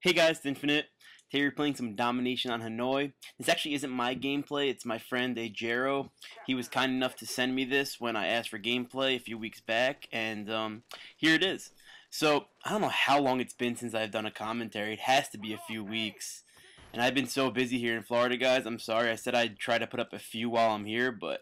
Hey guys, it's Infinite. Today we're playing some Domination on Hanoi. This actually isn't my gameplay, it's my friend Ajero. He was kind enough to send me this when I asked for gameplay a few weeks back, and here it is. So, I don't know how long it's been since I've done a commentary. It has to be a few weeks. And I've been so busy here in Florida, guys. I'm sorry. I said I'd try to put up a few while I'm here, but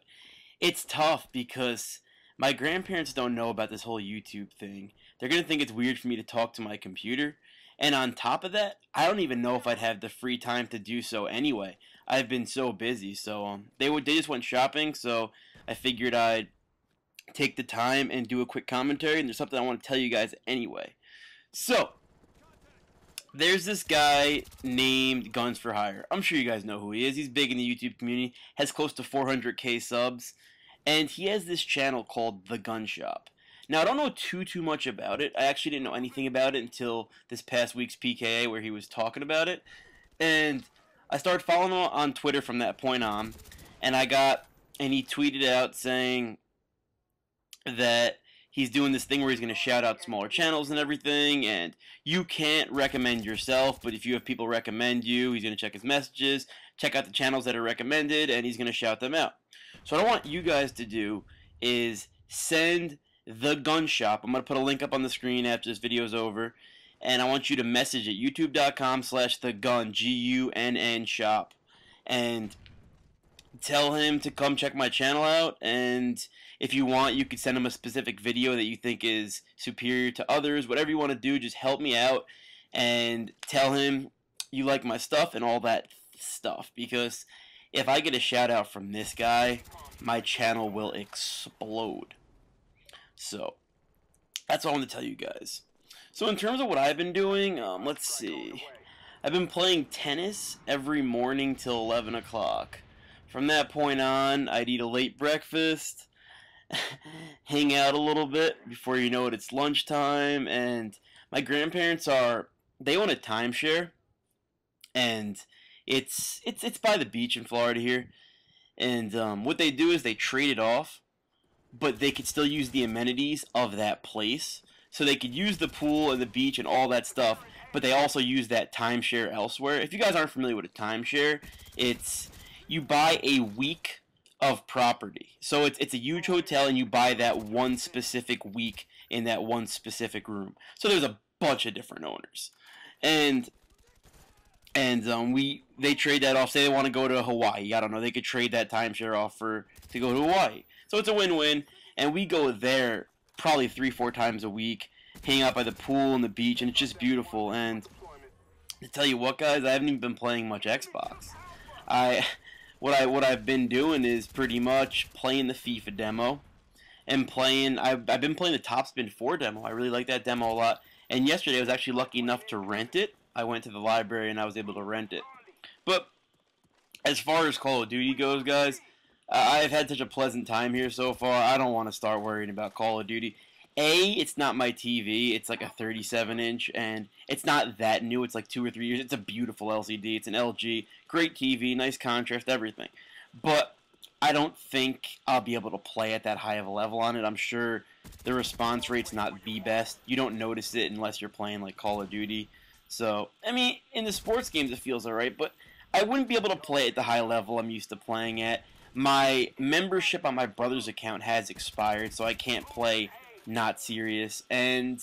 it's tough because my grandparents don't know about this whole YouTube thing. They're going to think it's weird for me to talk to my computer. And on top of that, I don't even know if I'd have the free time to do so anyway. I've been so busy. So they just went shopping, so I figured I'd take the time and do a quick commentary, and there's something I want to tell you guys anyway. So, there's this guy named Guns for Hire. I'm sure you guys know who he is. He's big in the YouTube community, has close to 400k subs, and he has this channel called The Gun Shop. Now, I don't know too much about it. I actually didn't know anything about it until this past week's PKA where he was talking about it. And I started following him on Twitter from that point on, and he tweeted out saying that he's doing this thing where he's going to shout out smaller channels and everything, and you can't recommend yourself, but if you have people recommend you, he's going to check his messages, check out the channels that are recommended, and he's going to shout them out. So what I want you guys to do is send The Gun Shop. I'm going to put a link up on the screen after this video is over, and I want you to message at youtube.com/thegun, G-U-N-N shop, and tell him to come check my channel out, and if you want, you could send him a specific video that you think is superior to others. Whatever you want to do, just help me out and tell him you like my stuff and all that stuff, because if I get a shout out from this guy, my channel will explode. So, that's all I want to tell you guys. So in terms of what I've been doing, let's see. I've been playing tennis every morning till 11 o'clock. From that point on, I'd eat a late breakfast, hang out a little bit, before you know it, it's lunchtime, and my grandparents they own a timeshare, and it's by the beach in Florida here, and what they do is they trade it off, but they could still use the amenities of that place. So they could use the pool and the beach and all that stuff, but they also use that timeshare elsewhere. If you guys aren't familiar with a timeshare, it's you buy a week of property. So it's a huge hotel, and you buy that one specific week in that one specific room. So there's a bunch of different owners, and they trade that off. Say they want to go to Hawaii. I don't know. They could trade that timeshare off to go to Hawaii. So it's a win-win, and we go there probably 3-4 times a week, hang out by the pool and the beach, and it's just beautiful. And to tell you what, guys, I haven't even been playing much Xbox. What I've been doing is pretty much playing the FIFA demo, and I've been playing the Top Spin 4 demo. I really like that demo a lot. And yesterday I was actually lucky enough to rent it. I went to the library and I was able to rent it. But as far as Call of Duty goes, guys, I've had such a pleasant time here so far. I don't want to start worrying about Call of Duty. It's not my TV. It's like a 37-inch, and it's not that new. It's like 2 or 3 years. It's a beautiful LCD. It's an LG. Great TV, nice contrast, everything. But I don't think I'll be able to play at that high of a level on it. I'm sure the response rate's not the best. You don't notice it unless you're playing like Call of Duty. So, I mean, in the sports games it feels alright, but I wouldn't be able to play at the high level I'm used to playing at. My membership on my brother's account has expired, so I can't play Not Serious. And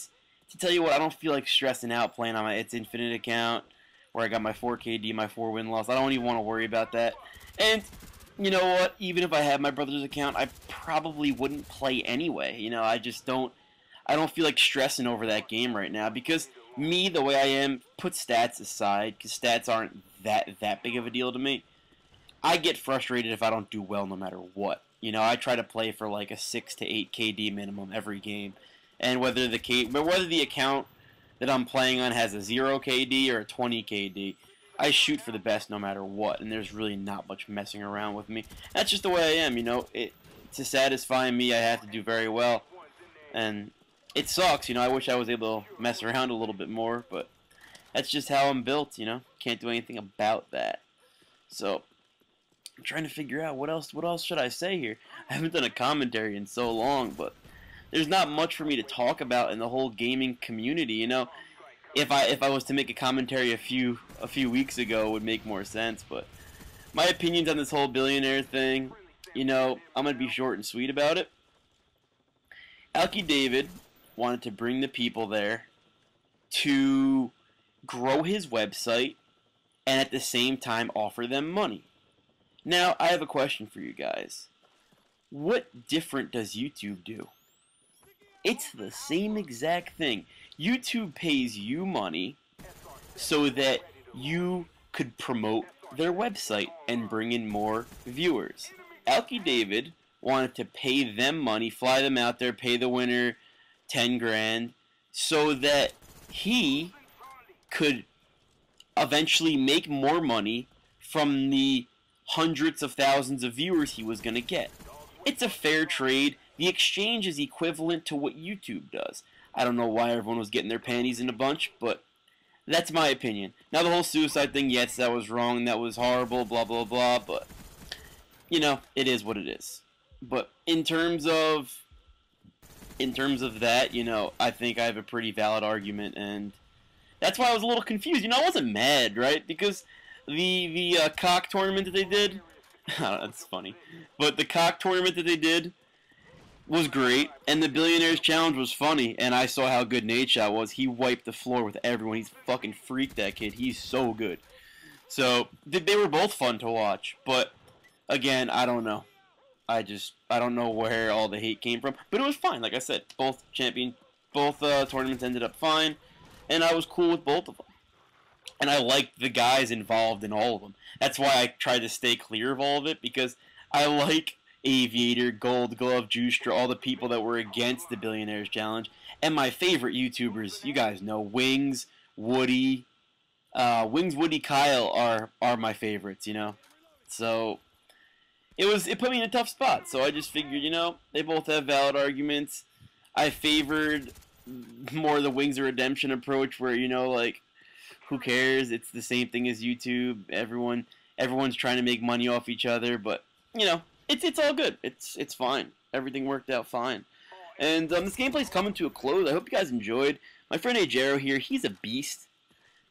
to tell you what, I don't feel like stressing out playing on my It's Infinite account, where I got my 4KD, my 4 win-loss. I don't even want to worry about that. And you know what? Even if I had my brother's account, I probably wouldn't play anyway. You know, I don't feel like stressing over that game right now, because me, the way I am, put stats aside, because stats aren't that big of a deal to me. I get frustrated if I don't do well no matter what. You know, I try to play for like a 6 to 8 KD minimum every game. And whether the account that I'm playing on has a 0 KD or a 20 KD, I shoot for the best no matter what, and there's really not much messing around with me. That's just the way I am, you know. To satisfy me, I have to do very well. And it sucks, you know. I wish I was able to mess around a little bit more, but that's just how I'm built, you know. Can't do anything about that. So I'm trying to figure out what else should I say here. I haven't done a commentary in so long, but there's not much for me to talk about in the whole gaming community, you know. if I was to make a commentary a few weeks ago, it would make more sense. But my opinions on this whole billionaire thing, you know, I'm gonna be short and sweet about it. Alki David wanted to bring the people there to grow his website and at the same time offer them money. Now, I have a question for you guys. What different does YouTube do? It's the same exact thing. YouTube pays you money so that you could promote their website and bring in more viewers. Alki David wanted to pay them money, fly them out there, pay the winner 10 grand, so that he could eventually make more money from the hundreds of thousands of viewers he was going to get. It's a fair trade. The exchange is equivalent to what YouTube does. I don't know why everyone was getting their panties in a bunch, but that's my opinion. Now, the whole suicide thing, yes, that was wrong, that was horrible, blah, blah, blah, but, you know, it is what it is. But in terms of that, you know, I think I have a pretty valid argument, and that's why I was a little confused. You know, I wasn't mad, right? Because the cock tournament that they did, that's funny, but the cock tournament that they did was great, and the Billionaires Challenge was funny, and I saw how good Nadeshot was. He wiped the floor with everyone. He's fucking freaked, that kid. He's so good. So, they were both fun to watch, but, again, I don't know. I don't know where all the hate came from, but it was fine. Like I said, both tournaments ended up fine, and I was cool with both of them. And I liked the guys involved in all of them. That's why I tried to stay clear of all of it, because I like Aviator, Gold Glove, Juiced, all the people that were against the Billionaires Challenge. And my favorite YouTubers, you guys know, Wings, Woody, Kyle are my favorites, you know. So it put me in a tough spot. So I just figured, you know, they both have valid arguments. I favored more the Wings of Redemption approach, where, you know, like, who cares? It's the same thing as YouTube. Everyone's trying to make money off each other, but, you know, it's all good. It's fine. Everything worked out fine. And this gameplay's coming to a close. I hope you guys enjoyed. My friend Ajero here, he's a beast,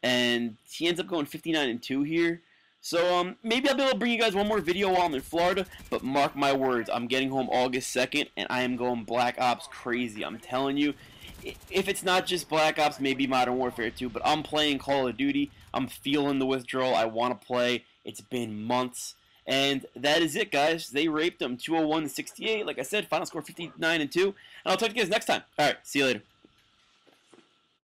and he ends up going 59-2 here. So maybe I'll be able to bring you guys one more video while I'm in Florida, but mark my words, I'm getting home August 2nd, and I am going Black Ops crazy. I'm telling you, if it's not just Black Ops, maybe Modern Warfare 2, but I'm playing Call of Duty. I'm feeling the withdrawal. I want to play. It's been months. And that is it, guys. They raped them 201-68. Like I said, final score 59-2. And I'll talk to you guys next time. All right, see you later.